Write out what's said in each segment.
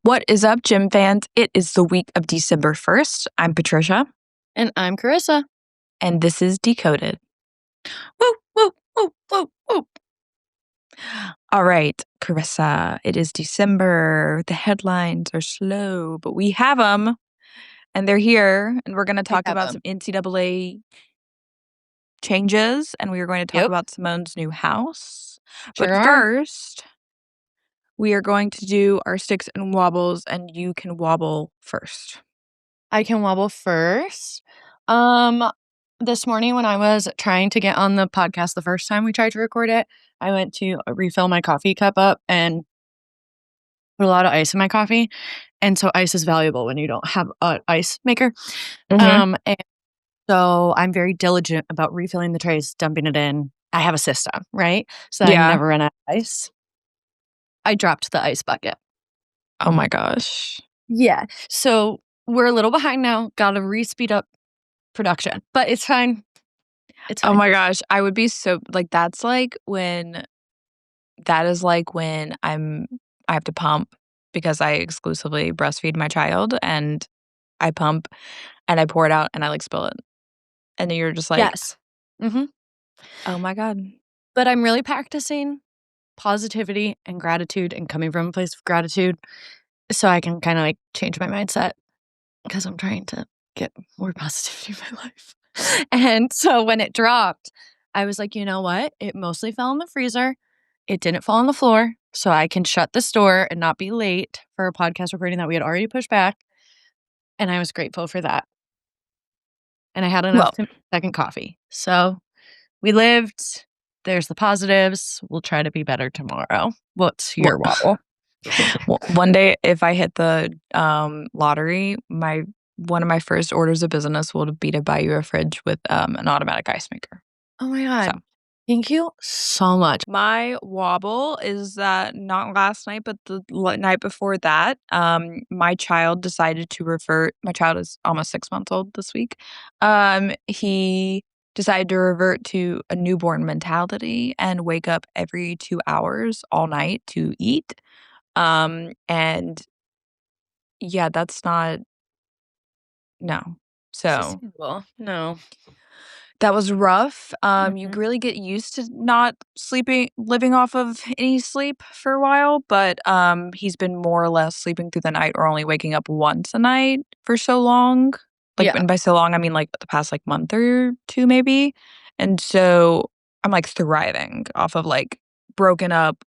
What is up, gym fans? It is the week of December 1st. I'm Patricia. And I'm Carissa. And this is Decoded. Woo, woo, woo, woo, woo. All right, Carissa, it is December. The headlines are slow, but we have them. And they're here. And we're going to talk about some NCAA changes. And we are going to talk about Simone's new house. But first, we are going to do our sticks and wobbles, and you can wobble first. I can wobble first. This morning when I was trying to get on the podcast the first time we tried to record it, I went to refill my coffee cup up and put a lot of ice in my coffee. And so ice is valuable when you don't have an ice maker. Mm-hmm. And so I'm very diligent about refilling the trays, dumping it in. I have a system, right? So that I never run out of ice. I dropped the ice bucket. Oh my gosh. Yeah. So we're a little behind now. Got to re-speed up production, but it's fine. It's fine. Oh my gosh. I would be so that is like when I have to pump because I exclusively breastfeed my child, and I pump and I pour it out and I spill it. And then you're just like, yes. Mm-hmm. Oh my God. But I'm really practicing positivity and gratitude and coming from a place of gratitude so I can kind of change my mindset because I'm trying to get more positivity in my life. And so when it dropped, I was like, you know what? It mostly fell in the freezer. It didn't fall on the floor. So I can shut the store and not be late for a podcast recording that we had already pushed back. And I was grateful for that. And I had enough to make a second coffee. So we lived. There's the positives. We'll try to be better tomorrow. What's your wobble? Well, one day, if I hit the lottery, one of my first orders of business will be to buy you a fridge with an automatic ice maker. Oh my God. So, thank you so much. My wobble is that not last night, but the night before that, my child decided to revert. My child is almost 6 months old this week. He decided to revert to a newborn mentality and wake up every 2 hours all night to eat. And yeah, that's not, no. So no. That was rough. You really get used to not living off of any sleep for a while, but he's been more or less sleeping through the night or only waking up once a night for so long. And by so long, I mean the past month or two maybe. And so I'm thriving off of broken up,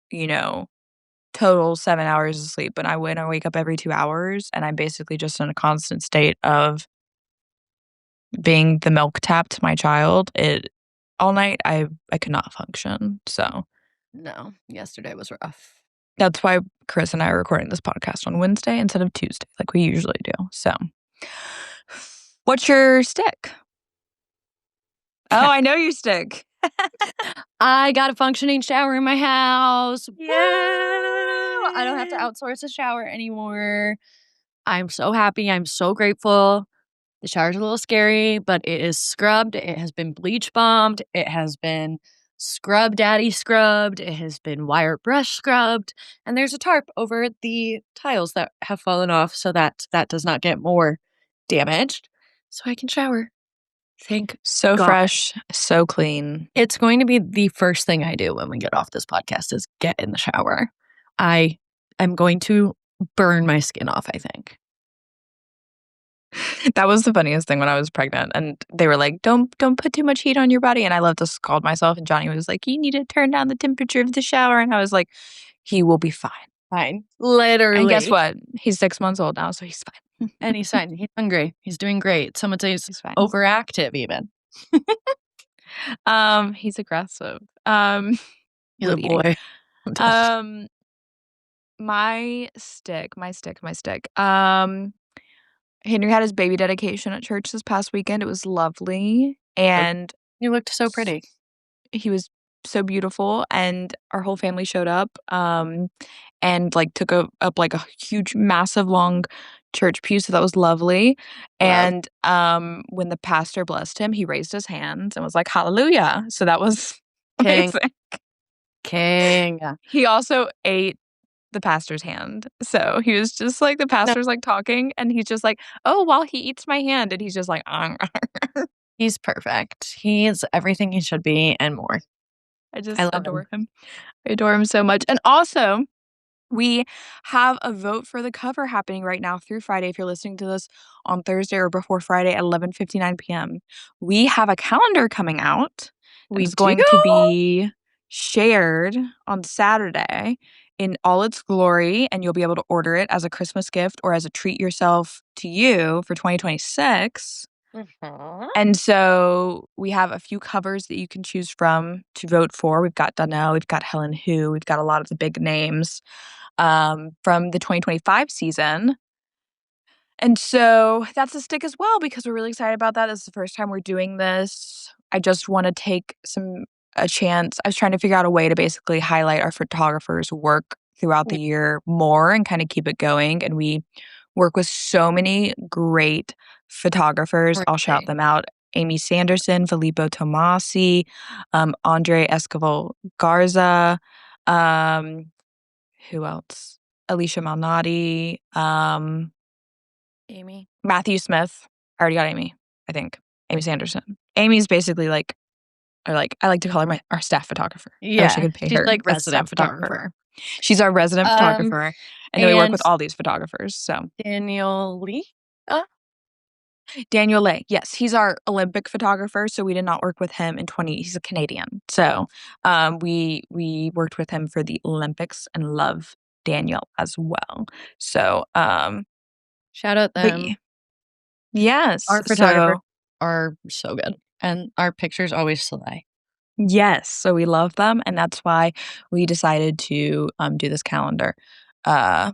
total 7 hours of sleep. And I wake up every 2 hours, and I'm basically just in a constant state of being the milk tap to my child. All night I could not function. So no, yesterday was rough. That's why Chris and I are recording this podcast on Wednesday instead of Tuesday like we usually do. So what's your stick? Oh, I know your stick. I got a functioning shower in my house. Yeah. I don't have to outsource a shower anymore. I'm so happy. I'm so grateful. The shower's a little scary, but it is scrubbed. It has been bleach bombed. It has been scrub daddy scrubbed. It has been wire brush scrubbed. And there's a tarp over the tiles that have fallen off so that does not get more damaged. So I can shower. Thank so God. Fresh, so clean. It's going to be the first thing I do when we get off this podcast is get in the shower. I am going to burn my skin off, I think. That was the funniest thing when I was pregnant, and they were like, don't put too much heat on your body. And I love to scald myself, and Johnny was like, you need to turn down the temperature of the shower. And I was like, he will be fine. Fine. Literally. And guess what? He's 6 months old now, so he's fine. And he's fine. He's hungry. He's doing great. Someone says he's fine. Overactive even. He's aggressive. He's a boy. My stick. Henry had his baby dedication at church this past weekend. It was lovely. And you looked so pretty. He was so beautiful, and our whole family showed up and took up a huge, massive, long church pew. So that was lovely. Wow. And when the pastor blessed him, he raised his hands and was like, hallelujah. So that was amazing. King. He also ate the pastor's hand. So he was just like, the pastor's like talking, and he's just like, oh, while he eats my hand, and he's just like, He's perfect. He is everything he should be and more. I I just love him. adore him. I adore him so much. And also, we have a vote for the cover happening right now through Friday. If you're listening to this on Thursday or before Friday at 11:59 p.m., we have a calendar coming out. We It's do. going to be shared on Saturday in all its glory, and you'll be able to order it as a Christmas gift or as a treat yourself to you for 2026. Mhm. And so we have a few covers that you can choose from to vote for. We've got Donnell, we've got Helen Hu, we've got a lot of the big names from the 2025 season. And so that's a stick as well because we're really excited about that. This is the first time we're doing this. I just want to take a chance. I was trying to figure out a way to basically highlight our photographers' work throughout the year more and kind of keep it going. And we work with so many great photographers. I'll shout Right. them out. Amy Sanderson, Filippo Tomasi, Andre Escoval Garza, um, who else? Alicia Malnati, Amy. Matthew Smith. I already got Amy, I think. Amy Sanderson. Amy's basically like, or like, I like to call her our staff photographer. I wish I Yeah, could pay she's her like as a staff resident photographer. photographer. She's our resident photographer. And then we work And with all these photographers. So Daniel Lee. Daniel Lay, yes, he's our Olympic photographer. So we did not work with him in 20. He's a Canadian. So we worked with him for the Olympics and love Daniel as well. So Shout out but them. yes. Our photographers So are so good, and our pictures always slay. yes, so we love them, and that's why we decided to, do this calendar. Uh,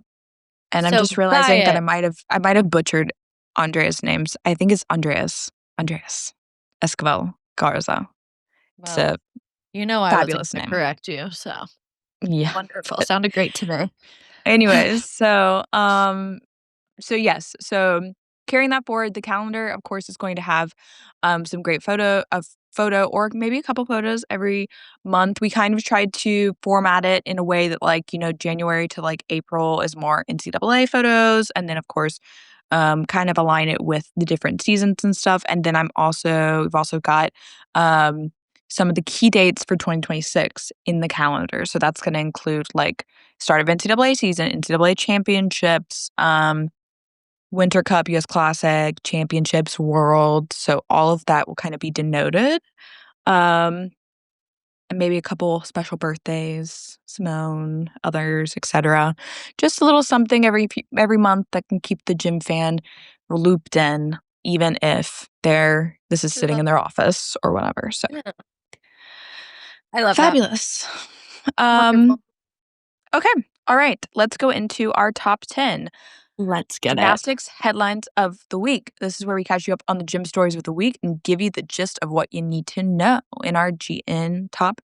and I'm So just buy realizing that it. I might have butchered Andrea's names. I think it's Andreas Escovel Garza. It's Well, a you know I wasn't fabulous gonna name. correct you, so Yeah. wonderful. Sounded great to me. Anyways, so yes, so carrying that forward, the calendar, of course, is going to have some great photo or maybe a couple photos every month. We kind of tried to format it in a way that like, January to like April is more NCAA photos. And then of course, kind of align it with the different seasons and stuff. And then we've also got um some of the key dates for 2026 in the calendar. So that's going to include like start of NCAA season, NCAA championships, Winter Cup, US Classic, championships, world. So all of that will kind of be denoted. Um, and maybe a couple special birthdays, Simone, others, etc. Just a little something every month that can keep the gym fan looped in, even if this is sitting in their office or whatever. So Yeah, I love that. fabulous. Wonderful. Okay. All right. Let's go into our top 10 Let's get it. gymnastics headlines of the week. This is where we catch you up on the gym stories of the week and give you the gist of what you need to know in our GN top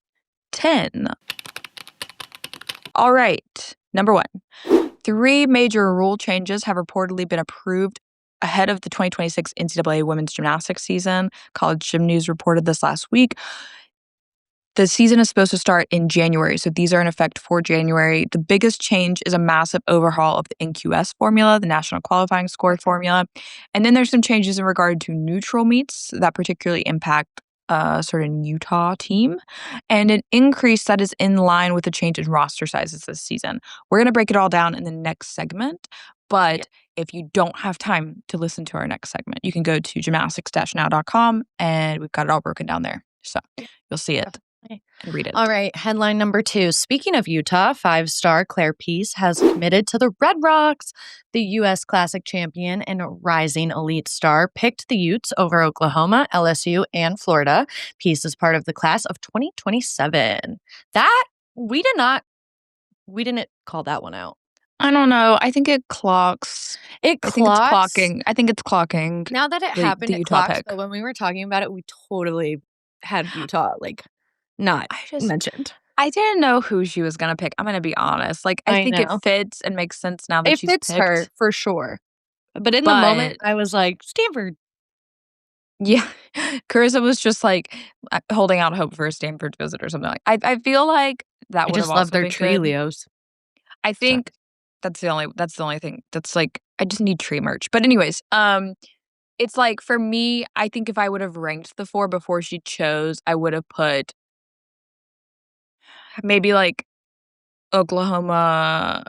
10. All right. Number 1. 3 major rule changes have reportedly been approved ahead of the 2026 NCAA women's gymnastics season. College Gym News reported this last week. The season is supposed to start in January, so these are in effect for January. The biggest change is a massive overhaul of the NQS formula, the National Qualifying Score formula. And then there's some changes in regard to neutral meets that particularly impact a certain Utah team, and an increase that is in line with the change in roster sizes this season. We're going to break it all down in the next segment, but if you don't have time to listen to our next segment, you can go to gymnastics-now.com and we've got it all broken down there. So you'll see it and read it. All right, headline number 2. Speaking of Utah, 5-star Claire Peace has committed to the Red Rocks. The U.S. Classic champion and rising elite star picked the Utes over Oklahoma, LSU, and Florida. Peace is part of the class of 2027. That, we didn't call that one out. I don't know. I think it clocks. It I think it's clocks. clocking. I think it's clocking. Now that it happened, the it Utah clocks, pick. but when we were talking about it, we totally had Utah, not mentioned. I didn't know who she was gonna pick. I'm gonna be honest. Like, I think it know. fits and makes sense now that It she's fits her picked. for sure. But in the moment, But I was like, Stanford. yeah, Carissa was just like holding out hope for a Stanford visit or something. I feel like that I would have just love also their been good. Trios. I think that's the only thing that's like I just need tree merch. But anyways, it's like for me, I think if I would have ranked the 4 before she chose, I would have put maybe like Oklahoma.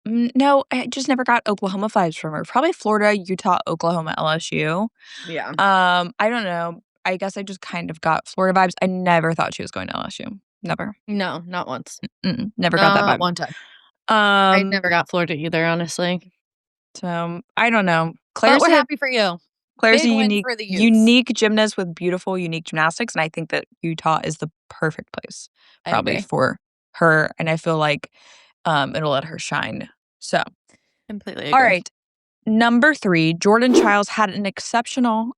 No, I just never got Oklahoma vibes from her. Probably Florida, Utah, Oklahoma, LSU. Yeah. I don't know. I guess I just kind of got Florida vibes. I never thought she was going to LSU. Never. No, not once. Never got that Not vibe. one time. I Um, never got Florida either, honestly. so I don't know. But we're happy for you. Claire's a Big win unique for the Utes. unique gymnast with beautiful, unique gymnastics, and I think that Utah is the perfect place I probably agree. for her, and I feel like, it'll let her shine. So, Completely all agree. right. Number 3, Jordan Childs had an exceptional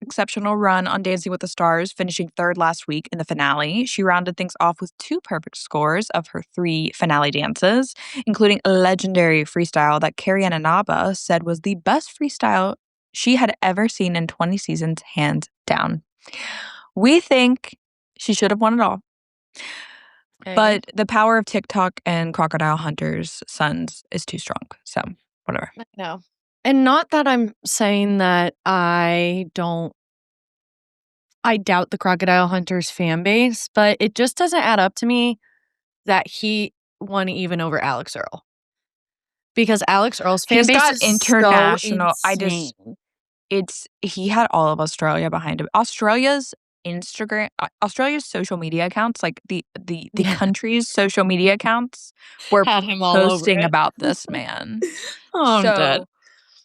run on Dancing with the Stars, finishing 3rd last week in the finale. She rounded things off with 2 perfect scores of her 3 finale dances, including a legendary freestyle that Carrie Ananaba said was the best freestyle she had ever seen in 20 seasons, hands down. We think she should have won it all, I agree. but the power of TikTok and Crocodile Hunter's sons is too strong. So, whatever. I know. And not that I'm saying that I doubt the Crocodile Hunter's fan base, but it just doesn't add up to me that he won even over Alex Earl. Because Alex Earl's fan He's base got is so international insane. he had all of Australia behind him. Australia's social media accounts, like the Yeah. country's social media accounts were Had him all over posting it. about this man. Oh, I'm dead.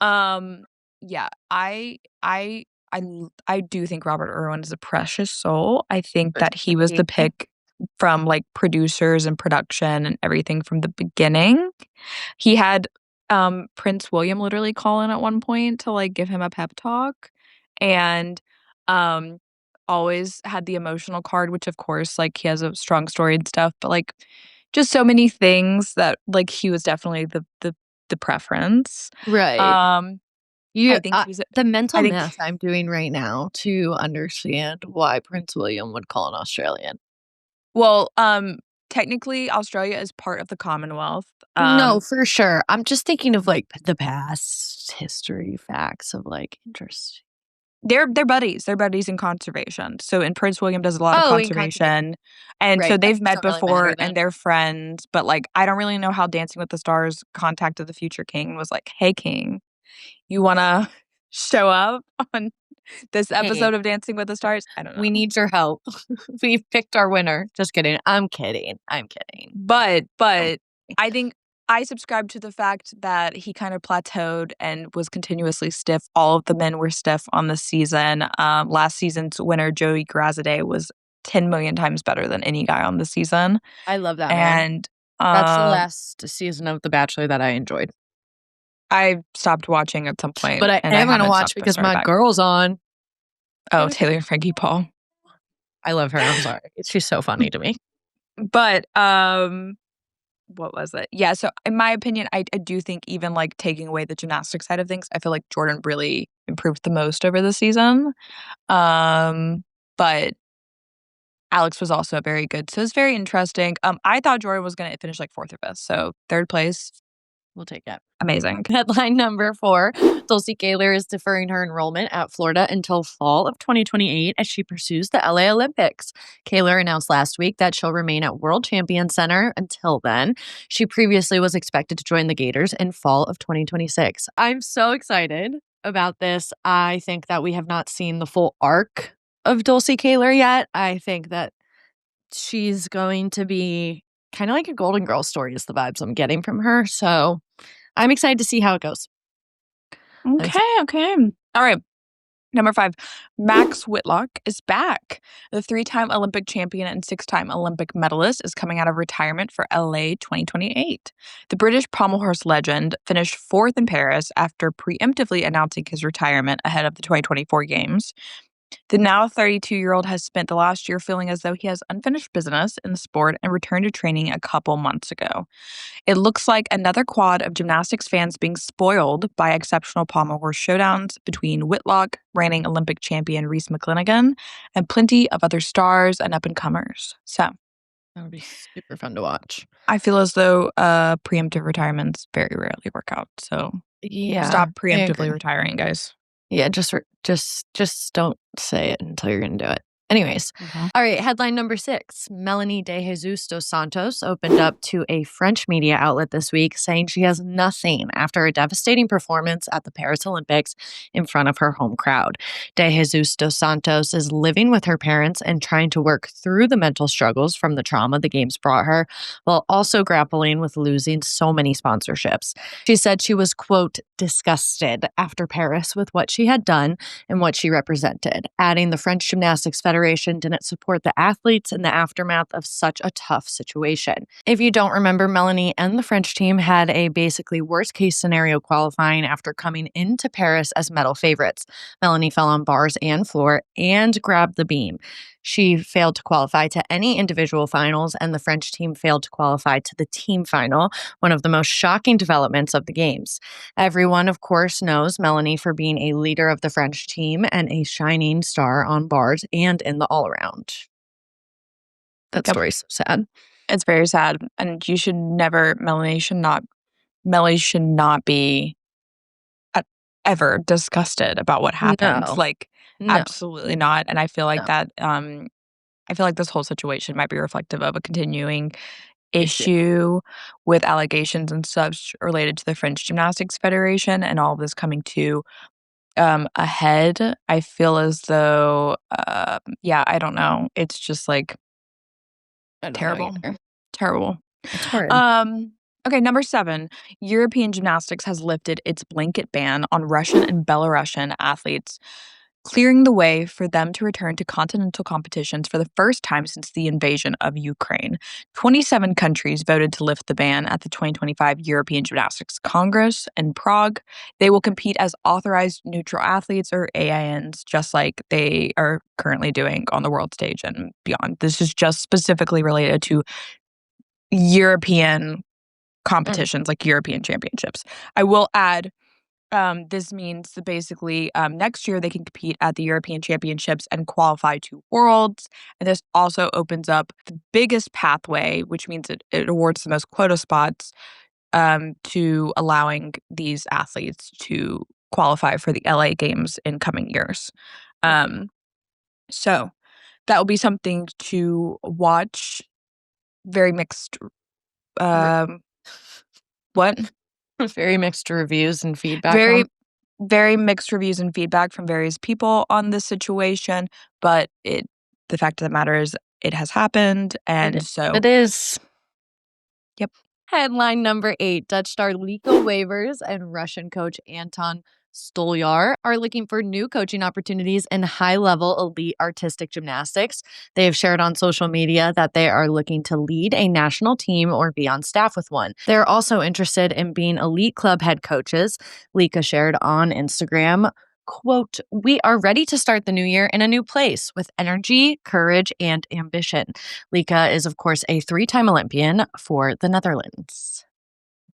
So, yeah, I do think Robert Irwin is a precious soul. I think But that he was the pick from, like, producers and production and everything from the beginning. He had, Prince William literally call in at one point to, like, give him a pep talk, and, um, always had the emotional card, which, of course, like, he has a strong story and stuff, but, like, just so many things that, like, he was definitely the preference. Right. Um, You I think he was a the mental I think math I'm doing right now to understand why Prince William would call an Australian. well, technically, Australia is part of the Commonwealth. No, for sure. I'm just thinking of, like, the past history facts of, like, interest. They're buddies. They're buddies in conservation. So and Prince William does a lot of Oh, in conservation. conservation, and so Right, that they've met doesn't really matter before then. and they're friends, but, like, I don't really know how Dancing with the Stars contacted the future king and was like, "Hey, king, you wanna show up on this "Hey, episode of Dancing with the Stars?" I don't we know. need your help. We've picked our winner." Just kidding. I'm kidding. I'm kidding. Oh, But I think I subscribe to the fact that he kind of plateaued and was continuously stiff. All of the men were stiff on the season. Last season's winner, Joey Graziadei, was 10 million times better than any guy on the season. I love that man. And, That's the last season of The Bachelor that I enjoyed. I stopped watching at some point, But I and I am gonna haven't watch stopped to because start my back. girl's on. Oh, Taylor and Frankie Paul. I love her, I'm sorry. She's so funny to me. But, what was it? Yeah, so in my opinion, I do think even, like, taking away the gymnastics side of things, I feel like Jordan really improved the most over the season. But Alex was also very good, so it's very interesting. I thought Jordan was gonna finish, like, 4th or 5th, so 3rd place, We'll take it. amazing. Headline number 4, Dulcie Gaylor is deferring her enrollment at Florida until fall of 2028 as she pursues the LA Olympics. Kaylor announced last week that she'll remain at World Champion Center until then. She previously was expected to join the Gators in fall of 2026. I'm so excited about this. I think that we have not seen the full arc of Dulcie Kaylor yet. I think that she's going to be kind of like a Golden Girl story is the vibes I'm getting from her. So I'm excited to see how it goes. Okay. Alright, number 5, Max Whitlock is back. The 3-time Olympic champion and 6-time Olympic medalist is coming out of retirement for LA 2028. The British pommel horse legend finished 4th in Paris after preemptively announcing his retirement ahead of the 2024 Games. The now 32-year-old has spent the last year feeling as though he has unfinished business in the sport and returned to training a couple months ago. It looks like another quad of gymnastics fans being spoiled by exceptional pommel horse showdowns between Whitlock, reigning Olympic champion Reese McClanagan, and plenty of other stars and up-and-comers. So, That would be super fun to watch. I feel as though preemptive retirements very rarely work out. So Yeah, stop I preemptively agree. retiring, guys. Yeah, just don't say it until you're gonna do it. Anyways, Mhm. all right, headline number 6. Melanie de Jesus dos Santos opened up to a French media outlet this week saying she has nothing after a devastating performance at the Paris Olympics in front of her home crowd. De Jesus dos Santos is living with her parents and trying to work through the mental struggles from the trauma the games brought her, while also grappling with losing so many sponsorships. She said she was, quote, disgusted after Paris with what she had done and what she represented, adding the French Gymnastics Federation didn't support the athletes in the aftermath of such a tough situation. If you don't remember, Melanie and the French team had a basically worst case scenario qualifying after coming into Paris as medal favorites. Melanie fell on bars and floor and grabbed the beam. She failed to qualify to any individual finals, and the French team failed to qualify to the team final, one of the most shocking developments of the Games. Everyone, of course, knows Melanie for being a leader of the French team and a shining star on bars and in the all around. That Yep. story's so sad. It's very sad. And you should never, Melanie should not be uh, ever disgusted about what happened. No, Like, no, absolutely not. And I feel like no. that, I feel like this whole situation might be reflective of a continuing Issue. issue with allegations and such related to the French Gymnastics Federation and all of this coming to ahead. I feel as though, yeah, I don't know. It's just like I don't know terrible, either. terrible. It's horrid. Okay, number 7. European Gymnastics has lifted its blanket ban on Russian and Belarusian athletes, clearing the way for them to return to continental competitions for the first time since the invasion of Ukraine. 27 countries voted to lift the ban at the 2025 European Gymnastics Congress in Prague. They will compete as authorized neutral athletes, or AINs, just like they are currently doing on the world stage and beyond. This is just specifically related to European Mm, competitions, like European championships. I will add, this means that basically next year they can compete at the European Championships and qualify to Worlds. And this also opens up the biggest pathway, which means it awards the most quota spots to allowing these athletes to qualify for the LA Games in coming years. mhm. Um, so that will be something to watch. Very mixed. Re- Um, what? Very mixed reviews and feedback Very on. very mixed reviews and feedback from various people on this situation, but the fact of the matter is it has happened, and so It is. yep. Headline number 8. Dutch star legal waivers and Russian coach Anton Stolyar are looking for new coaching opportunities in high level elite artistic gymnastics. They have shared on social media that they are looking to lead a national team or be on staff with one. They're also interested in being elite club head coaches. Lika shared on Instagram, quote, "We are ready to start the new year in a new place with energy, courage, and ambition." Lika is, of course, a 3-time Olympian for the Netherlands.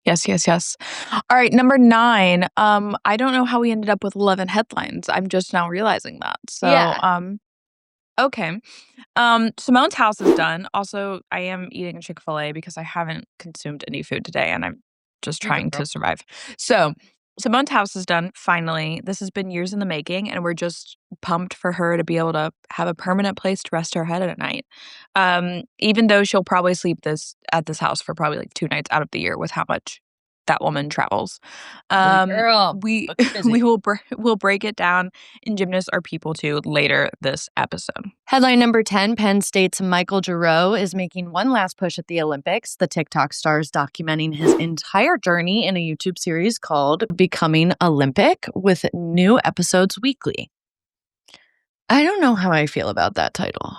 Yes, yes, yes. All right, number 9. I don't know how we ended up with 11 headlines. I'm just now realizing that. So, Yeah. okay. Simone's house is done. Also, I am eating Chick-fil-A because I haven't consumed any food today and I'm just You go, trying girl. to survive. So, Simone's house is done finally. This has been years in the making and we're just pumped for her to be able to have a permanent place to rest her head at night. Even though she'll probably sleep this at this house for probably like 2 nights out of the year with how much that woman travels. Baby girl, We book is busy. we'll break it down in Gymnast Are People Too later this episode. Headline number 10. Penn State's Michael Giroux is making one last push at the Olympics. The TikTok star is documenting his entire journey in a YouTube series called Becoming Olympic with new episodes weekly. I don't know how I feel about that title.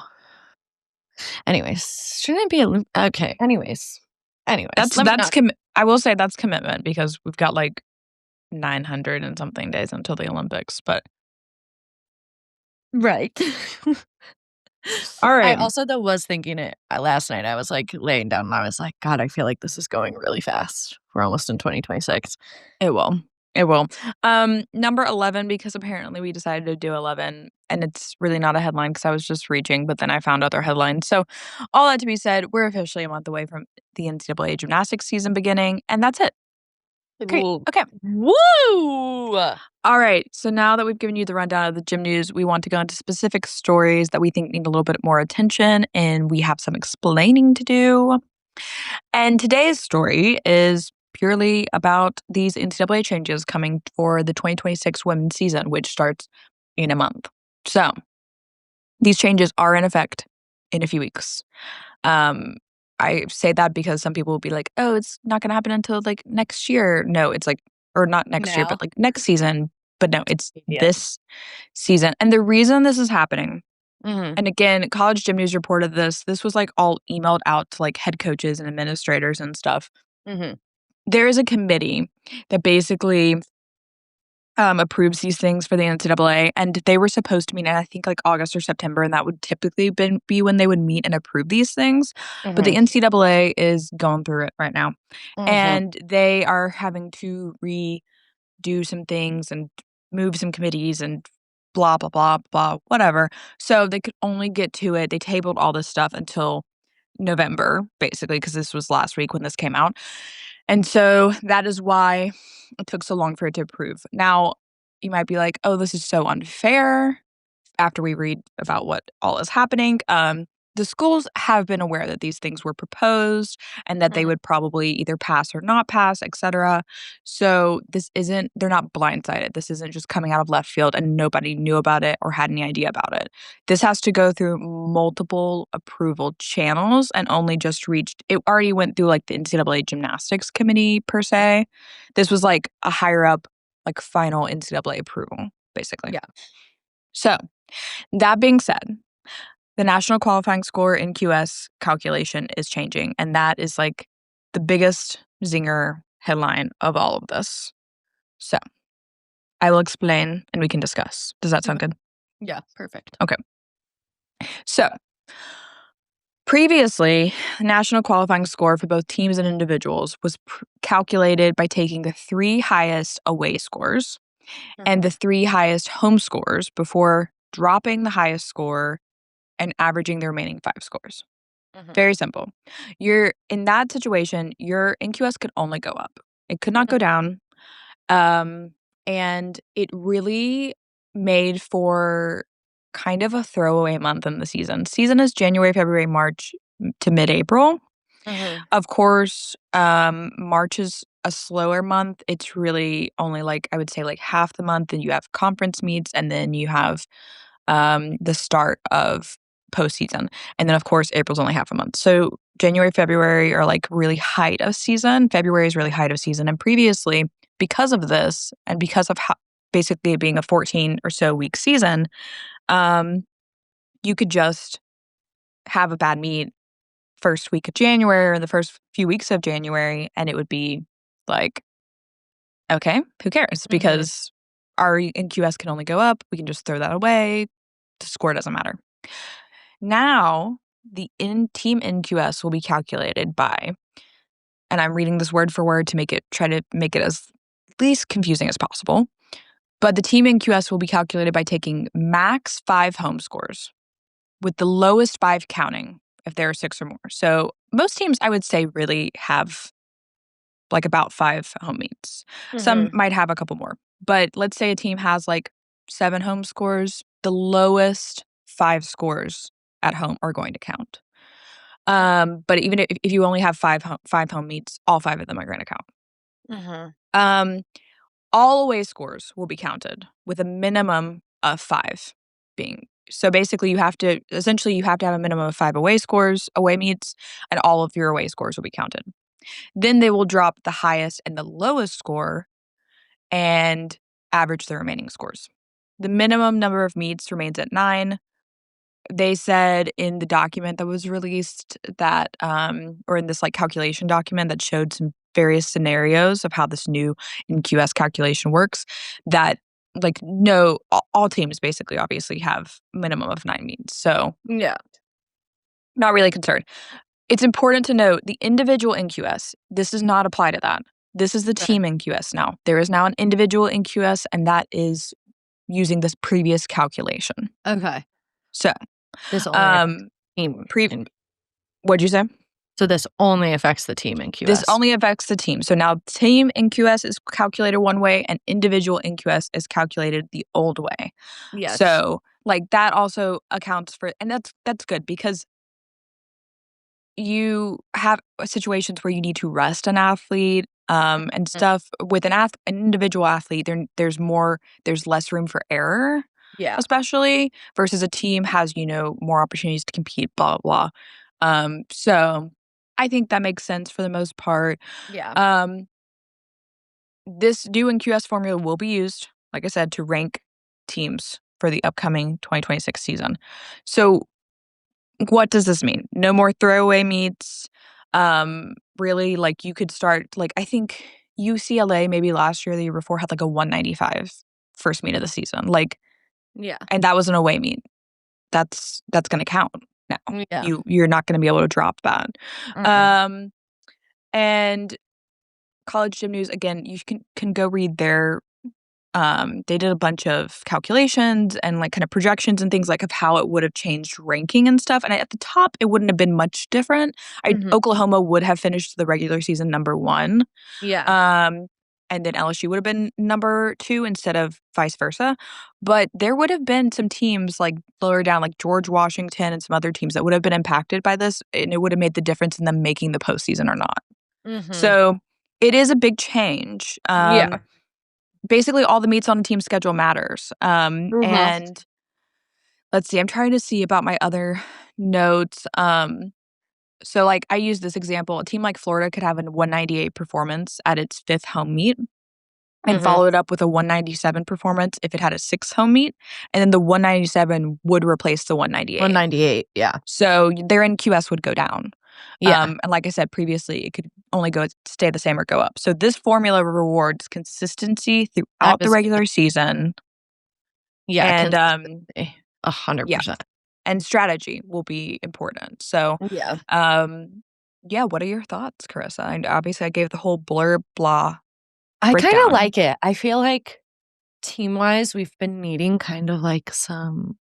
Anyways, shouldn't it be okay? Anyways, let me not. I will say that's commitment because we've got like 900 and something days until the Olympics, but Right. all I right, also though was thinking it last night. I was like laying down and I was like, God, I feel like this is going really fast. We're almost in 2026. it will. It will. Number 11, because apparently we decided to do 11, and it's really not a headline because I was just reaching, but then I found other headlines. So, all that to be said, we're officially a month away from the NCAA gymnastics season beginning, and that's it. Great. Woo! Okay. Woo! All right. So now that we've given you the rundown of the gym news, we want to go into specific stories that we think need a little bit more attention, and we have some explaining to do. And today's story is purely about these NCAA changes coming for the 2026 women's season, which starts in a month. So these changes are in effect in a few weeks. Um, I say that because some people will be like, oh, it's not going to happen until like next year. No, it's like, or not next year, Now. but like next season. But no, it's Yeah. this season. And the reason this is happening, Mm-hmm. and again, College Gym News reported this. This was like all emailed out to like head coaches and administrators and stuff. Mm-hmm. There is a committee that basically approves these things for the NCAA, and they were supposed to meet in I think like August or September, and that would typically be when they would meet and approve these things. But the Mm-hmm. NCAA is going through it right now, Mm-hmm. and they are having to redo some things and move some committees and blah blah blah blah whatever. So they could only get to it. They tabled all this stuff until November, basically, because this was last week when this came out. And so that is why it took so long for it to approve. Now, you might be like, oh, this is so unfair after we read about what all is happening. The schools have been aware that these things were proposed and that they would probably either pass or not pass, etc. So they're not blindsided. This isn't just coming out of left field and nobody knew about it or had any idea about it. This has to go through multiple approval channels and only just reached, it already went through like the NCAA gymnastics committee per se. This was like a higher up, like final NCAA approval, basically. Yeah. So, that being said, the national qualifying score NQS calculation is changing, and that is like the biggest zinger headline of all of this. So, I will explain and we can discuss. Does that sound good? Yeah, perfect. Okay. So, previously, the national qualifying score for both teams and individuals was calculated by taking the 3 highest away scores and the 3 highest home scores before dropping the highest score and averaging the remaining 5 scores. Very simple. You're in that situation, your NQS could only go up. It could not go down. And it really made for kind of a throwaway month in the season. Season is January, February, March to mid-April. Of course, March is a slower month. It's really only like I would say like half the month, and you have conference meets, and then you have the start of postseason. And then, of course, April's only half a month. So January, February are like really height of season. February is really height of season. And previously, because of this and because of how basically it being a 14 or so week season, you could just have a bad meet first week of January or the first few weeks of January, and it would be like, okay, who cares? Because our NQS can only go up. We can just throw that away. The score doesn't matter. Now, the team NQS will be calculated by, and I'm reading this word for word to try to make it as least confusing as possible. But the team NQS will be calculated by taking max 5 home scores, with the lowest 5 counting if there are 6 or more. So most teams, I would say, really have like about 5 home meets. Some might have a couple more. But let's say a team has like 7 home scores, the lowest 5 scores at home are going to count. But even if you only have 5 home meets, all 5 of them are going to count. All away scores will be counted with a minimum of 5 being. So basically, you have to have a minimum of 5 away meets, and all of your away scores will be counted. Then they will drop the highest and the lowest score and average the remaining scores. The minimum number of meets remains at 9. They said in the document that was released that, or in this like calculation document that showed some various scenarios of how this new NQS calculation works, that like no, all teams basically obviously have minimum of 9 meets. So Yeah. not really concerned. It's important to note the individual NQS, this does not apply to that. This is the Okay. team NQS now. There is now an individual NQS, and that is using this previous calculation. Okay. So, This only affects um, team. what'd you say? So this only affects the team This NQS. only affects the team. So now team NQS is calculated one way and individual NQS is calculated the old way. Yes. So like that also accounts for, and that's good because you have situations where you need to rest an athlete and Mhm. stuff with an individual athlete there's less room for error, Yeah. especially versus a team has more opportunities to compete, blah blah blah. So I think that makes sense for the most part. Yeah. um this new NQS formula will be used, like I said, to rank teams for the upcoming 2026 season. So what does this mean? No more throwaway meets. Really, like you could start, like I think UCLA maybe last year, the year before, had like a 195 first meet of the season. Like, Yeah. and that was an away meet. That's gonna count now. Yeah. You're not gonna be able to drop that. Mm-mm. Um and College Gym News, again, you can go read their they did a bunch of calculations and like kind of projections and things like of how it would have changed ranking and stuff. And at the top, it wouldn't have been much different. Mhm. Oklahoma would have finished the regular season number one, Yeah. um, and then LSU would have been number two instead of vice versa. But there would have been some teams like lower down, like George Washington and some other teams that would have been impacted by this, and it would have made the difference in them making the postseason or not. Mhm. So it is a big change. Yeah. Basically all the meets on the team schedule matters. Mhm. And let's see, I'm trying to see about my other notes. So like I use this example, a team like Florida could have a 198 performance at its fifth home meet and Mhm. follow it up with a 197 performance if it had a sixth home meet. And then the 197 would replace the 198. 198. Yeah. So their NQS would go down. Yeah. And like I said previously, it could only stay the same or go up. So this formula rewards consistency I throughout the was regular season. Yeah, And consistency. yeah, 100%. and strategy will be important. So, Yeah. yeah, what are your thoughts, Carissa? And obviously, I gave the whole blurb blah I kinda breakdown. like it. I feel like team-wise, we've been needing kind of like some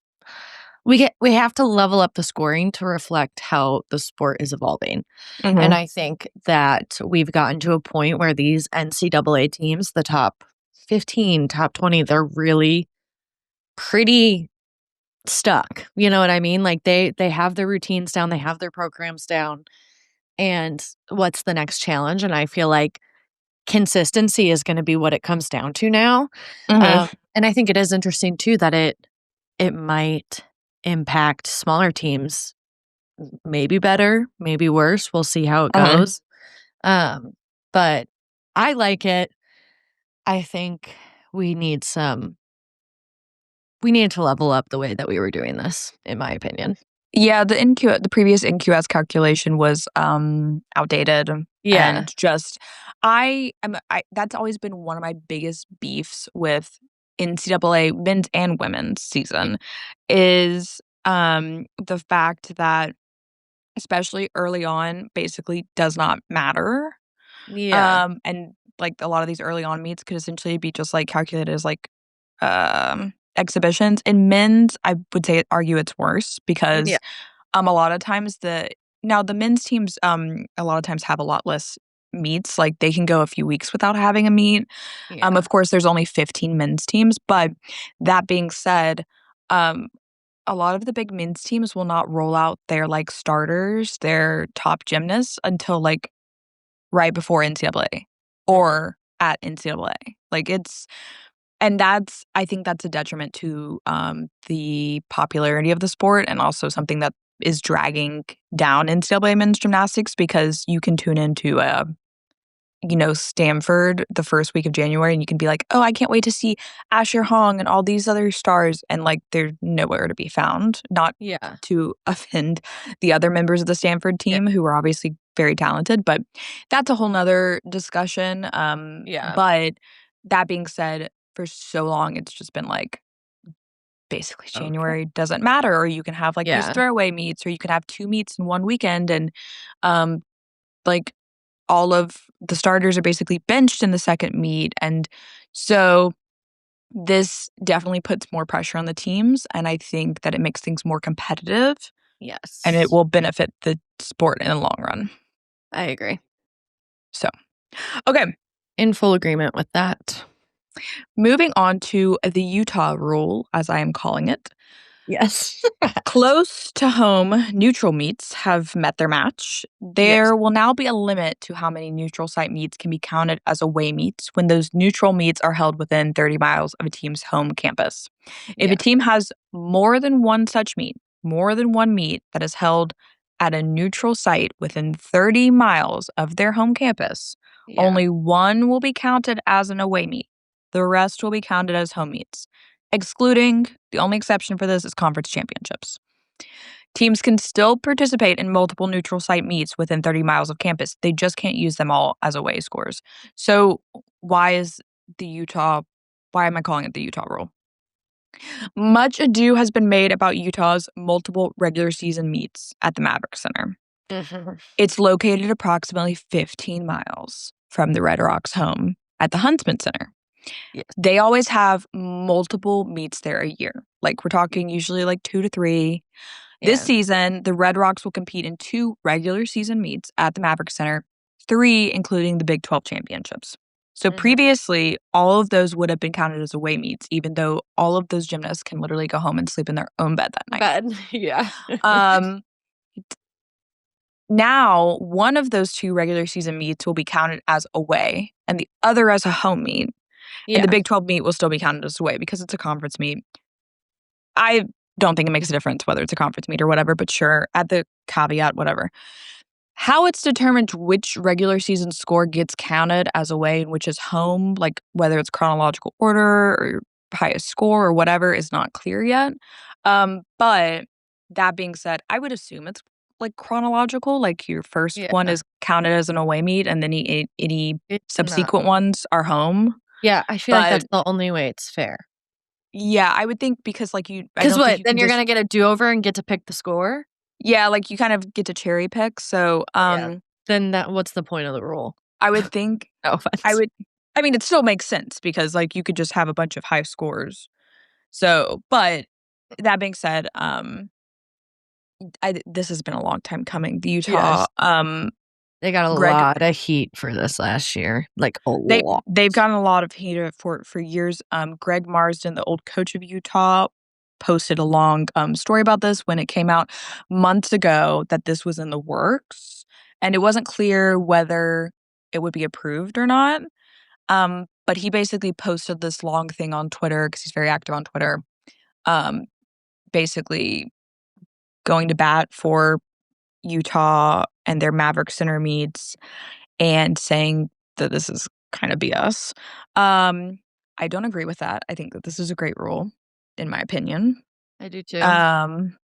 we have to level up the scoring to reflect how the sport is evolving. And Mhm, I think that we've gotten to a point where these NCAA teams, the top 15, top 20, they're really pretty stuck. You know what I mean? Like they have their routines down, they have their programs down. And what's the next challenge? And I feel like consistency is going to be what it comes down to now. mhm, And I think it is interesting too that it might impact smaller teams, maybe better, maybe worse. We'll see how it mhm. goes. Um, but I like it. I think we need some we need to level up the way that we were doing this, in my opinion. Yeah, the previous NQS calculation was outdated Yeah. and just I that's always been one of my biggest beefs with NCAA men's and women's Y- season is the fact that especially early on basically does not matter. Yeah. And like a lot of these early on meets could essentially be just like calculated as like exhibitions. In men's, I would say argue it's worse Yeah. because a lot of times the men's teams a lot of times have a lot less meets. Like they can go a few weeks without having a meet. Yeah. Of course there's only 15 men's teams, but that being said, um a lot of the big men's teams will not roll out their like starters, their top gymnasts until like right before NCAA Mhm. or at NCAA. Like it's and that's I think that's a detriment to the popularity of the sport and also something that is dragging down NCAA men's gymnastics because you can tune into Stanford the first week of January and you can be like, "Oh, I can't wait to see Asher Hong and all these other stars," and like they're nowhere to be found. Not Yeah. to offend the other members of the Stanford Yeah. team who are obviously very talented, but that's a whole nother discussion. Yeah. But that being said, for so long it's just been like basically Okay. January doesn't matter, or you can have like these Yeah. throwaway meets, or you can have two meets in one weekend, and um like all of the starters are basically benched in the second meet. And so this definitely puts more pressure on the teams. And I think that it makes things more competitive and it Yes. will benefit the sport in the long run. I agree. So, okay. In full agreement with that. Moving on to the Utah rule, as I am calling it. Yes. Close to home neutral meets have met their match. Yes. There will now be a limit to how many neutral site meets can be counted as away meets when those neutral meets are held within 30 miles of a team's home campus. If Yeah. a team has more than one such meet, more than one meet that is held at a neutral site within 30 miles of their home campus, Yeah. only one will be counted as an away meet. The rest will be counted as home meets. Excluding, the only exception for this is conference championships. Teams can still participate in multiple neutral site meets within 30 miles of campus. They just can't use them all as away scores. So, why is the Utah, why am I calling it the Utah rule? Much ado has been made about Utah's multiple regular season meets at the Maverick Center. Mhm. It's located approximately 15 miles from the Red Rocks home at the Huntsman Center. Yes. They always have multiple meets there a year. Like we're talking usually like 2 to 3. This Yeah. season, the Red Rocks will compete in 2 regular season meets at the Maverick Center, 3 including the Big 12 championships. So Mhm. previously, all of those would have been counted as away meets, even though all of those gymnasts can literally go home and sleep in their own bed that night. Bad. Yeah. Um, Now, one of those 2 regular season meets will be counted as away and the other as a home meet. And the Yeah. Big 12 meet will still be counted as away because it's a conference meet. I don't think it makes a difference whether it's a conference meet or whatever, but sure, add the caveat, whatever. How it's determined which regular season score gets counted as away and which is home, like whether it's chronological order or highest score or whatever, is not clear yet. But that being said, I would assume it's like chronological, like your first Yeah. one is counted as an away meet and then any It's not. subsequent ones are home. Yeah, I feel like But that's the only way it's fair. yeah, I would think because I 'Cause don't think what? you Then can you're just gonna get a do-over and get to pick the score? yeah, like you kind of get to cherry pick. So, Yeah. Then that what's the point of the rule? I would think No I offense. would I mean, it still makes sense because, like, you could just have a bunch of high scores. So, but that being said, this has been a long time coming. The Utah, Yes. They got a Greg, lot of heat for this last year, like, a they lot. they've gotten a lot of heat for years. Greg Marsden, the old coach of Utah, posted a long story about this when it came out months ago that this was in the works, and it wasn't clear whether it would be approved or not. But he basically posted this long thing on Twitter because he's very active on Twitter, um, basically going to bat for Utah and their Maverick Center meets and saying that this is kind of BS. I don't agree with that. I think that this is a great rule, in my opinion. I do too. Um,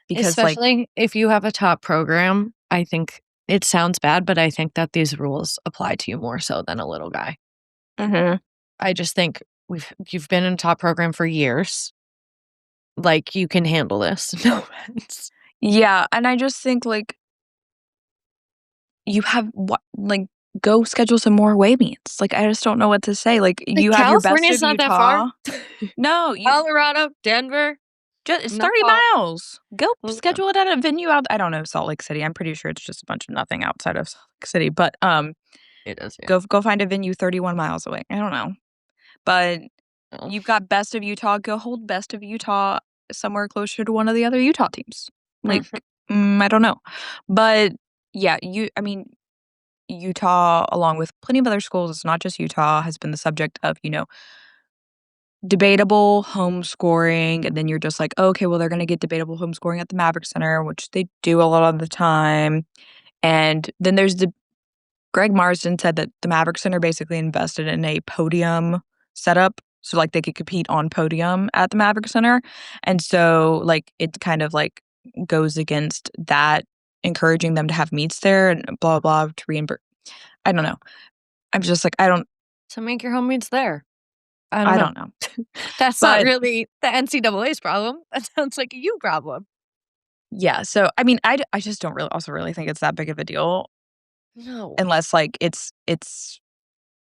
because like, Especially if you have a top program, I think it sounds bad, but I think that these rules apply to you more so than a little guy. mhm. I just think you've been in a top program for years. Like, you can handle this. No offense. Yeah, and I just think like you have what like go schedule some more away meets. Like I just don't know what to say. Like Like, you have your best California's of not that far. Utah. No, you Colorado, Denver, just it's not 30 far. miles. Go Okay. schedule it at a venue out I don't know, Salt Lake City. I'm pretty sure it's just a bunch of nothing outside of Salt Lake City, but It is, yeah. go find a venue 31 miles away. I don't know. But Oh, you've got best of Utah, go hold best of Utah somewhere closer to one of the other Utah teams. Like mhm. I don't know. But yeah, I mean Utah, along with plenty of other schools, it's not just Utah, has been the subject of, debatable home scoring. And then you're just like, okay, well, they're going to get debatable home scoring at the Maverick Center, which they do a lot of the time. And then there's Greg Marsden said that the Maverick Center basically invested in a podium setup. So, like, they could compete on podium at the Maverick Center. And so, like, it kind of like goes against that, encouraging them to have meets there and blah, blah, to reimburse. I don't know. I'm just like, So make your home meets there. I don't I know. don't know. That's not But really the NCAA's problem. That sounds like a you problem. yeah, so I mean, I just don't really also really think it's that big of a deal. No. unless like it's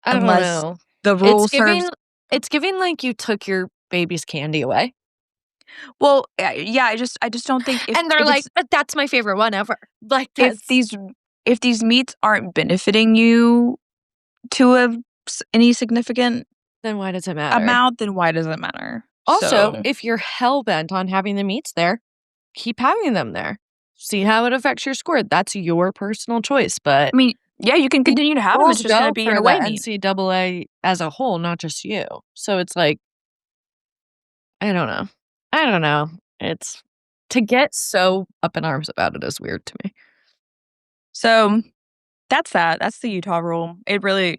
I don't unless know. the It's rule giving serves. it's giving like you took your baby's candy away. Well, yeah, I just don't think And they're like, "But that's my favorite one ever." Like, if that's these if these meats aren't benefiting you to any significant then why does it matter? amount, then why does it matter? Also, So, if you're hell-bent on having the meats there, keep having them there. See how it affects your score. That's your personal choice, but I mean, yeah, you can the continue to have them. It's rules just going to go be an for the away meet. NCAA as a whole, not just you. So it's like, I don't know. I don't know. It's to get so up in arms about it is weird to me. So that's that. That's the Utah rule. It really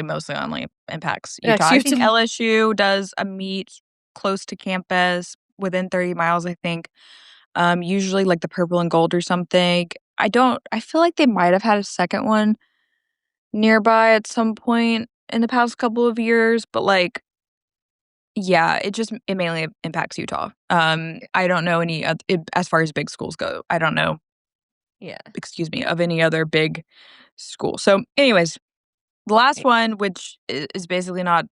mostly only impacts Yeah, Utah. I think Utah. LSU does a meet close to campus within 30 miles, I think. Usually like the purple and gold or something. I feel like they might have had a second one nearby at some point in the past couple of years, but like yeah, it mainly impacts Utah. I don't know as far as big schools go. I don't know, Yeah. excuse me, of any other big school. So, anyways, the last one, which is basically not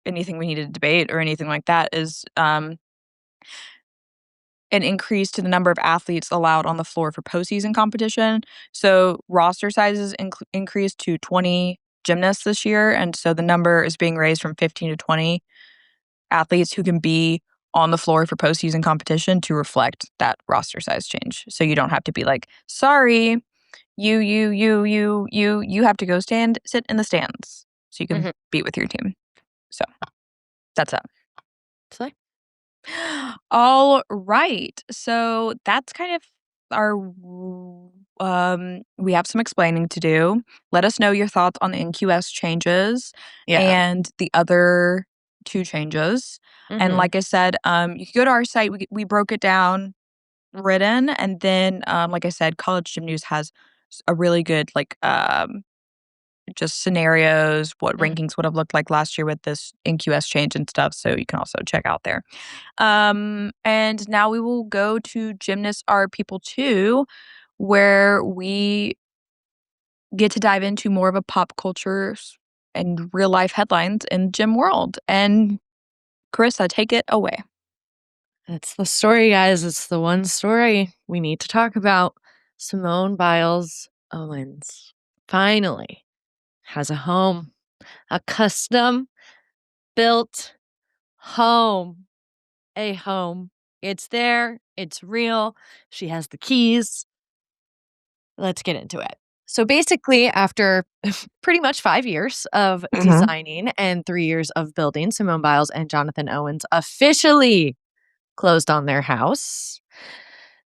anything we need to debate or anything like that, is an increase to the number of athletes allowed on the floor for postseason competition. So roster sizes increased to 20 gymnasts this year, and so the number is being raised from 15 to 20 athletes who can be on the floor for postseason competition to reflect that roster size change. So you don't have to be like, sorry, you have to go sit in the stands so you can Mhm. be with your team. So that's that. So, All right. So that's kind of our we have some explaining to do. Let us know your thoughts on the NQS changes yeah. and the other two changes. And Mhm. like I said, you can go to our site. We broke it down written, and then like I said, College Gym News has a really good like just scenarios, what Mhm. rankings would have looked like last year with this NQS change and stuff. So you can also check out there. And now we will go to Gymnast Are People Too, where we get to dive into more of a pop culture and real life headlines in gym world. And Carissa, take it away. It's the story, guys. It's the one story we need to talk about. Simone Biles Owens finally has a home, a custom built home, a home. It's there, it's real. She has the keys. Let's get into it. So basically, after pretty much 5 years of Hmm. designing and 3 years of building, Simone Biles and Jonathan Owens officially closed on their house.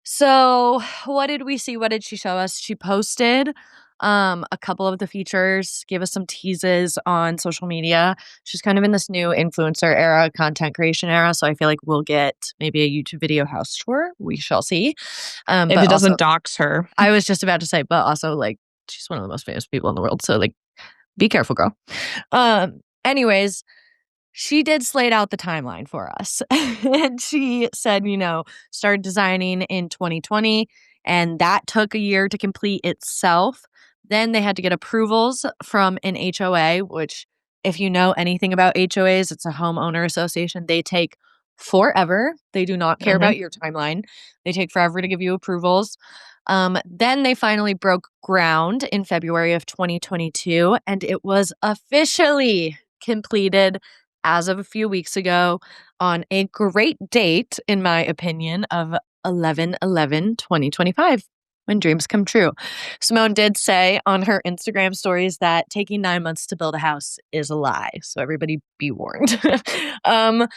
So, what did we see? What did she show us? She posted a couple of the features, gave us some teases on social media. She's kind of in this new influencer era, content creation era. So I feel like we'll get maybe a YouTube video house tour. We shall see. If But it also, doesn't dox her. I was just about to say, but also like she's one of the most famous people in the world. So like, be careful, girl. Anyways, she did slate out the timeline for us. And she said, started designing in 2020, and that took a year to complete itself. Then they had to get approvals from an HOA, which, if you know anything about HOAs, it's a homeowner association. They take forever. They do not care Hmm. about your timeline. They take forever to give you approvals. Then they finally broke ground in February of 2022, and it was officially completed as of a few weeks ago on a great date, in my opinion, of 11/11/2025, when dreams come true. Simone did say on her Instagram stories that taking 9 months to build a house is a lie. So everybody be warned. um,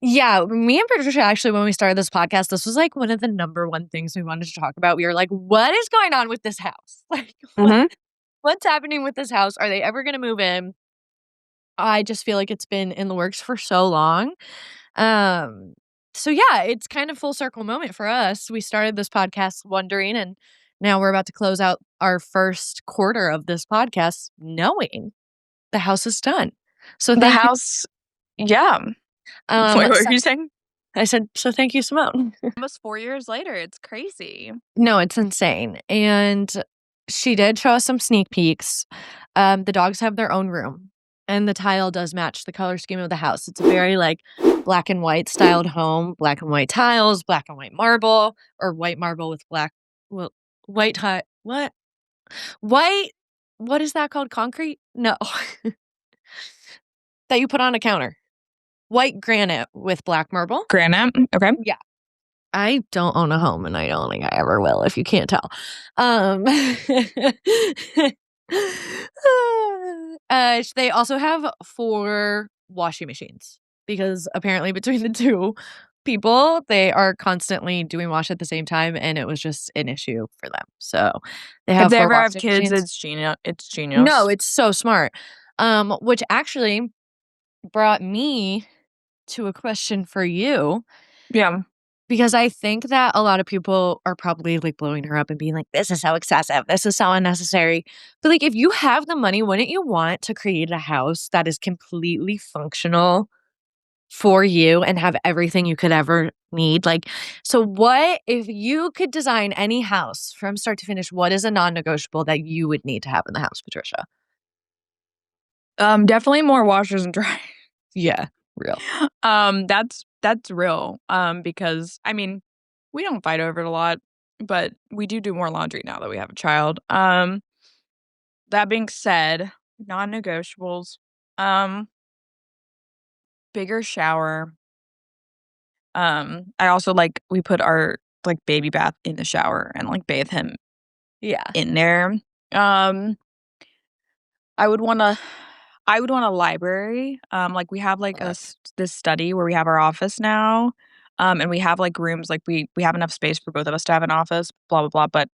yeah, me and Patricia, actually, when we started this podcast, this was like one of the number one things we wanted to talk about. We were like, what is going on with this house? Like, Hmm. what's happening with this house? Are they ever going to move in? I just feel like it's been in the works for so long. Um, so yeah, it's kind of full circle moment for us. We started this podcast wondering, and now we're about to close out our first quarter of this podcast knowing the house is done. So The thank you. house, yeah. Um, Wait, what so were you saying? I said, so thank you, Simone. Almost 4 years later. It's crazy. No, it's insane. And She did show us some sneak peeks. The dogs have their own room, and the tile does match the color scheme of the house. It's a very, like, black and white styled home, black and white tiles, black and white marble, or white marble with black well, white ti what? White what is that called? Concrete? No. That you put on a counter. White granite with black marble. Granite. Okay. Yeah. I don't own a home, and I don't think I ever will, if you can't tell. Um, they also have 4 washing machines because apparently between the 2 people, they are constantly doing wash at the same time, and it was just an issue for them. So they If have they 4 ever have washing kids, machines. it's genius. It's No, genius. it's so smart. Which actually brought me to a question for you. Yeah. Because I think that a lot of people are probably, like, blowing her up and being like, "This is so excessive. This is so unnecessary." But, like, if you have the money, wouldn't you want to create a house that is completely functional for you and have everything you could ever need? Like, so what if you could design any house from start to finish, what is a non-negotiable that you would need to have in the house, Patricia? Definitely more washers and dryers. Yeah, real. That's real. Because I mean, we don't fight over it a lot, but we do more laundry now that we have a child. That being said, non-negotiables. Um, Bigger shower. I also like we put our like baby bath in the shower and like bathe him Yeah. in there. Um, I would want to I would want a library. Like we have like Love. this study where we have our office now. And we have like rooms like we have enough space for both of us to have an office, blah blah blah. But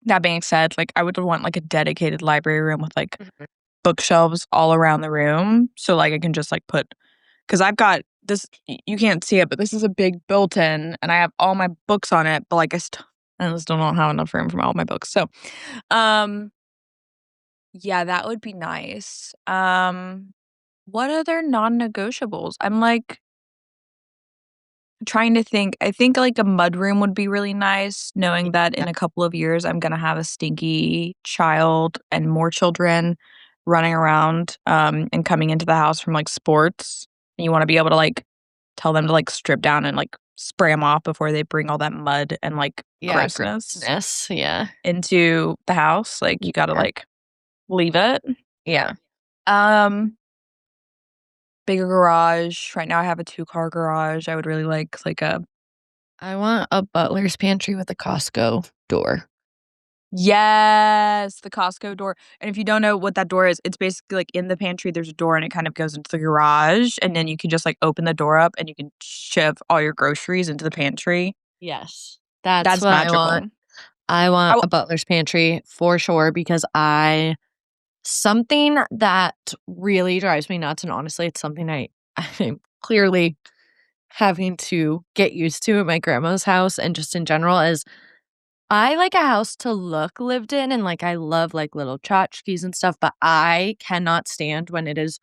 that being said, like I would want like a dedicated library room with like Mhm. bookshelves all around the room. So like I can just like put because I've got this you can't see it, but this is a big built-in and I have all my books on it, but like I still don't have enough room for all my books. So um yeah, that would be nice. What other non-negotiables? I'm, like, trying to think. I think, like, a mudroom would be really nice, knowing that Yeah. in a couple of years, I'm gonna have a stinky child and more children running around, and coming into the house from, like, sports. And you wanna be able to, like, tell them to, like, strip down and, like, spray them off before they bring all that mud and, like, Yeah, grossness grossness. Yeah. into the house. Like, you gotta, Yeah. like, leave it. Yeah. Um Bigger garage. Right now I have a two-car garage. I would really like a I want a butler's pantry with a Costco door. Yes, the Costco door, and if you don't know what that door is, it's basically, like, in the pantry, there's a door and it kind of goes into the garage, and then you can just, like, open the door up and you can shove all your groceries into the pantry. Yes. That's That's what I magical. want. I I want w a butler's pantry for sure because I something that really drives me nuts, and honestly, it's something I'm clearly having to get used to at my grandma's house and just in general is I like a house to look lived in and, like, I love, like, little tchotchkes and stuff, but I cannot stand when it is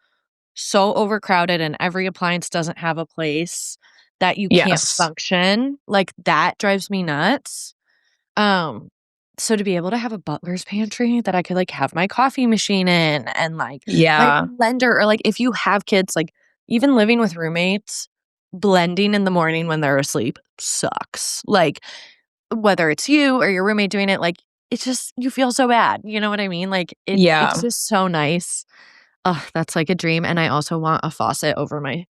so overcrowded and every appliance doesn't have a place that you can't Yes. function, like, that drives me nuts. Um, so to be able to have a butler's pantry that I could, like, have my coffee machine in and, like, my Yeah. blender or, like, if you have kids, like, even living with roommates, blending in the morning when they're asleep sucks. Like, whether it's you or your roommate doing it, like, it's just you feel so bad, you know what I mean? Like, it's Yeah. just so nice. Oh, that's like a dream, and I also want a faucet over my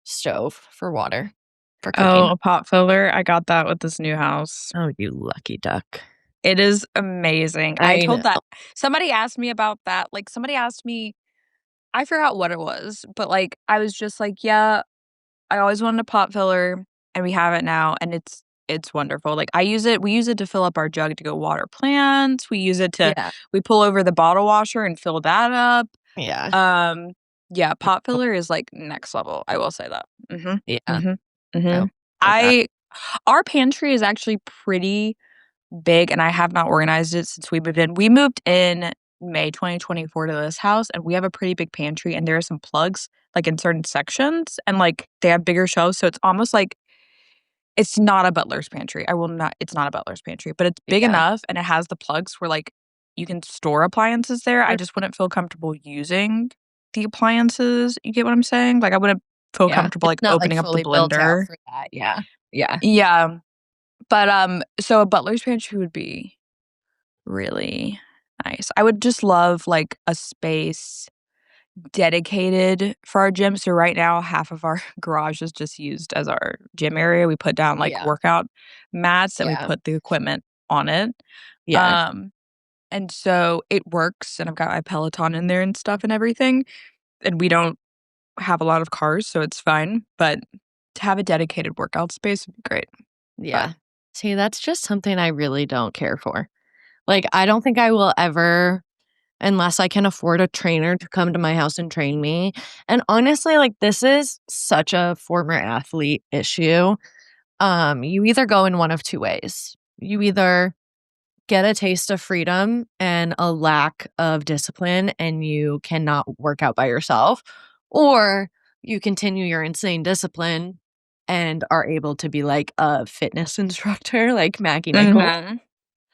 stove for water, for Oh, cooking. a pot filler. I got that with this new house. Oh, you lucky duck. It is amazing. I I know. told that somebody asked me about that, like, somebody asked me I forgot what it was, but, like, I was just like, "Yeah, I always wanted a pot filler, and we have it now, and it's wonderful." Like, we use it to fill up our jug to go water plants, Yeah, we pull over the bottle washer and fill that up. yeah, Um, yeah, pot filler is, like, next level, I will say that. Mhm, yeah. mhm, Oh, mhm. love that. I Our pantry is actually pretty big, and I have not organized it since we moved in. We moved in May 2024 to this house, and we have a pretty big pantry, and there are some plugs, like, in certain sections, and, like, they have bigger shelves, so it's almost like it's not a butler's pantry. I will not It's not a butler's pantry, but it's big Yeah, enough, and it has the plugs where, like, you can store appliances there. I just wouldn't feel comfortable using the appliances. You get what I'm saying? Like, I wouldn't feel Yeah, comfortable, it's like, not, like, opening up the fully built out blender. for that, yeah. Yeah. Yeah. But, so a butler's pantry would be really nice. I would just love, like, a space dedicated for our gym. So right now, half of our garage is just used as our gym area. We put down, like, Yeah. workout mats, and we Yeah. put the equipment on it. Yeah. Um, and so it works, and I've got my Peloton in there and stuff and everything, and we don't have a lot of cars, so it's fine, but to have a dedicated workout space would be great. But Yeah. See, that's just something I really don't care for. Like, I don't think I will ever, unless I can afford a trainer to come to my house and train me. And honestly, like, this is such a former athlete issue. You either go in one of two ways. You either get a taste of freedom and a lack of discipline, and you cannot work out by yourself, or you continue your insane discipline and are able to be like a fitness instructor like Maggie Nichols. Mhm.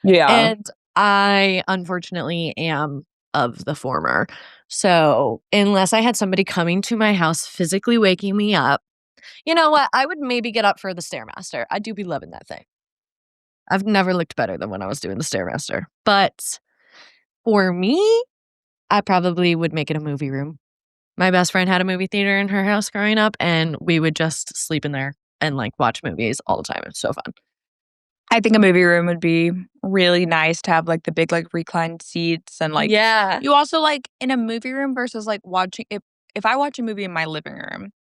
Yeah. And I unfortunately am of the former. So, unless I had somebody coming to my house physically waking me up, you know what? I would maybe get up for the Stairmaster. I do be loving that thing. I've never looked better than when I was doing the Stairmaster. But for me, I probably would make it a movie room. My best friend had a movie theater in her house growing up, and we would just sleep in there and like watch movies all the time. It's so fun. I think a movie room would be really nice to have, like, the big, like, reclined seats and, like, Yeah. you also, like, in a movie room versus, like, watching if I watch a movie in my living room,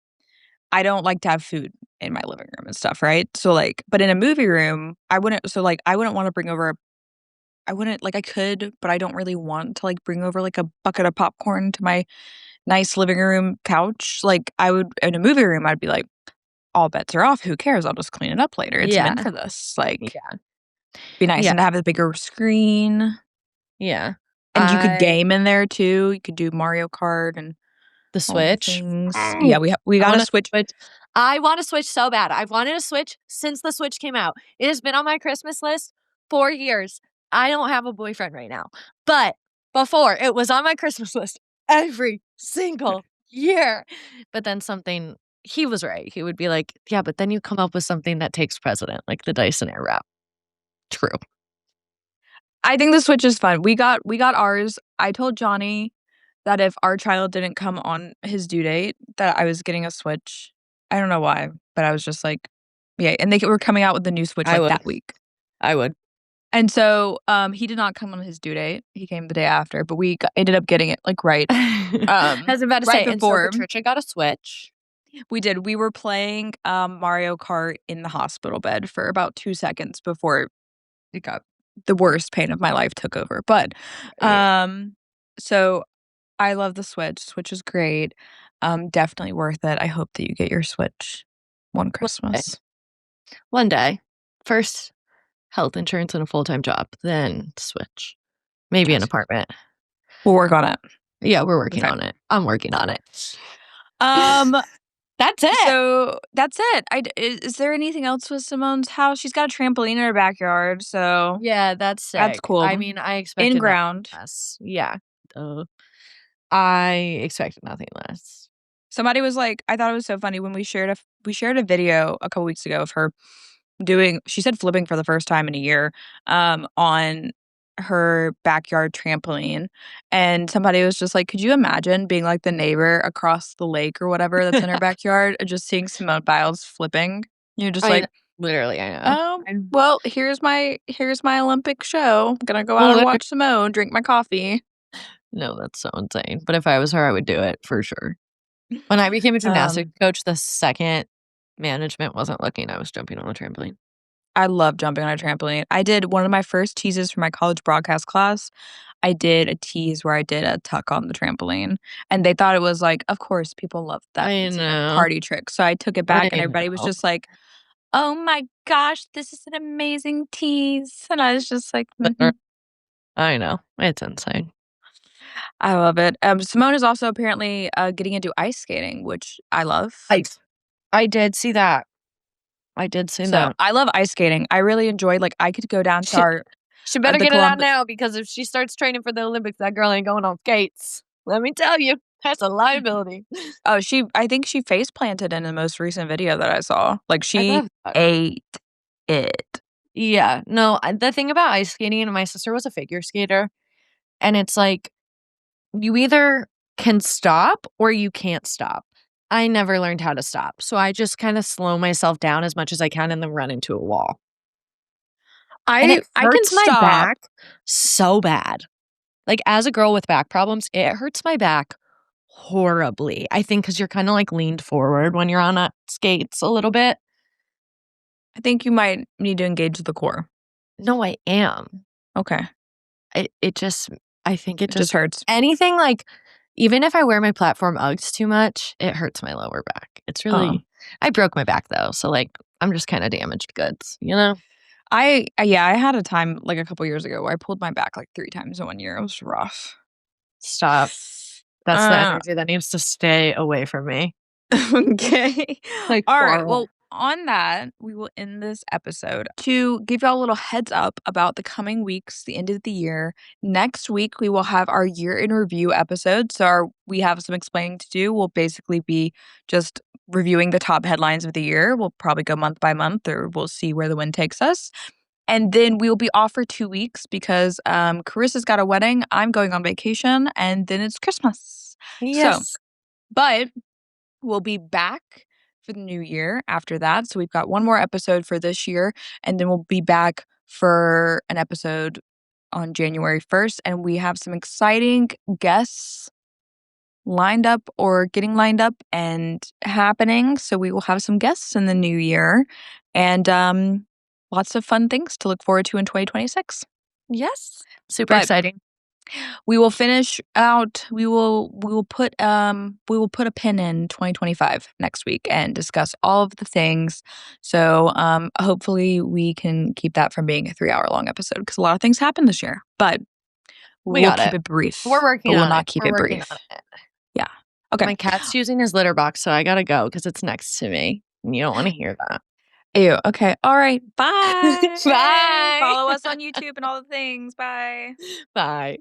I don't like to have food in my living room and stuff, right? So, like but in a movie room, I wouldn't wanna bring over I wouldn't like, I could, but I don't really want to, like, bring over, like, a bucket of popcorn to my nice living room couch. Like, I would in a movie room, I'd be like, "All bets are off. Who cares? I'll just clean it up later. It's Yeah. meant for this." Like, Yeah. be nice Yeah. and to have a bigger screen, Yeah. and you could I game in there too. You could do Mario Kart and The all the Switch. things. Mm. Yeah, we I got a want a Switch. Switch. I want a Switch so bad. I've wanted a Switch since the Switch came out. It has been on my Christmas list for years. I don't have a boyfriend right now, but before it was on my Christmas list every single year. But then something he was right. He would be like, "Yeah, but then you come up with something that takes precedent, like the Dyson Airwrap." True. I think the Switch is fun. We got ours. I told Johnny that if our child didn't come on his due date, that I was getting a Switch. I don't know why, but I was just like, yeah, and they were coming out with the new Switch, I like, would. that week. I would. And so, he did not come on his due date. He came the day after, but we ended up getting it, like, I was about to right say, and so before. Patricia got a Switch. We did. We were playing, Mario Kart in the hospital bed for about 2 seconds before it got the worst pain of my life took over, but, Yeah. so I love the Switch. Switch is great. Definitely worth it. I hope that you get your Switch one One day. Christmas. One day. First, health insurance and a full-time job, then Switch. Maybe an Yes. apartment. We'll work on it. Yeah, we're working Okay. on it. I'm working on it. Um, That's it. so that's it. Is there anything else with Simone's house? She's got a trampoline in her backyard, so Yeah, that's that's sick. cool. I mean, I In expected nothing ground. less. Yeah. Duh. I expected nothing less. Somebody was like I thought it was so funny when we shared a video a couple weeks ago of her doing she said flipping for the first time in a year, on her backyard trampoline, and somebody was just like, "Could you imagine being, like, the neighbor across the lake or whatever that's in her backyard and just seeing Simone Biles flipping?" You're just I like, literally, I know. I'm well, here's my Olympic show. I'm gonna go out and literally watch Simone, drink my coffee." no, that's so insane. But if I was her, I would do it for sure. When I became a gymnastics Um, coach, the second management wasn't looking, I was jumping on a trampoline. I love jumping on a trampoline. I did one of my first teases for my college broadcast class. I did a tease where I did a tuck on the trampoline, and they thought it was like, of course, people love that. I It's like a know. party trick. So I took it I back, and everybody was know. just like, "Oh my gosh, this is an amazing tease." And I was just like, Liter "Mhm." I know. It's insane. I love it. Simone is also apparently, getting into ice skating, which I love. I did see that. I did see So, that. I love ice skating. I really enjoyed I could go down to our She better the get it on Columbus. now, because if she starts training for the Olympics, that girl ain't going on skates. Let me tell you, that's a liability. Oh, I think she face planted in the most recent video that I saw. Like, I she love that. ate it. Yeah, no, the thing about ice skating, and my sister was a figure skater, and it's like, you either can stop or you can't stop. I never learned how to stop, so I just kinda slow myself down as much as I can and then run into a wall. And it I can hurts my stop. back so bad. Like, as a girl with back problems, it hurts my back horribly. I think because 'cause you're kinda, like, leaned forward when you're on, skates a little bit. I think you might need to engage the core. No, I am. Okay. It just I think it It just just hurts. anything, like, even if I wear my platform Uggs too much, it hurts my lower back. It's Oh. really I broke my back, though, so, like, I'm just kinda damaged goods, you know? Yeah, I had a time, like, a couple years ago where I pulled my back, like, 3 times in 1 year. It was rough. Stop. That's the Uh, energy that needs to stay away from me. okay. Like, Alright, far away. well, on that, we will end this episode. To give y'all a little heads up about the coming weeks, the end of the year, next week, we will have our year in review episode, so we have some explaining to do. We'll basically be just reviewing the top headlines of the year. We'll probably go month by month, or we'll see where the wind takes us. And then we'll be off for 2 weeks because, Carissa's got a wedding, I'm going on vacation, and then it's Christmas. So, Yes. but we'll be back for the new year after that. So we've got one more episode for this year, and then we'll be back for an episode on January 1st. And we have some exciting guests lined up or getting lined up and happening. So we will have some guests in the new year and lots of fun things to look forward to in 2026. Yes. Super But exciting. we will finish out we will put a pin in 2025 next week and discuss all of the things. So hopefully we can keep that from being a 3-hour long episode because a lot of things happened this year. But We we'll got keep it. it brief. We're But working we'll on it. not keep We're it working brief. on it. Yeah. Okay. My cat's using his litter box, so I gotta go because it's next to me, and you don't wanna hear that. Ew. Okay. All right. Bye. Bye. Follow us on YouTube and all the things. Bye. Bye.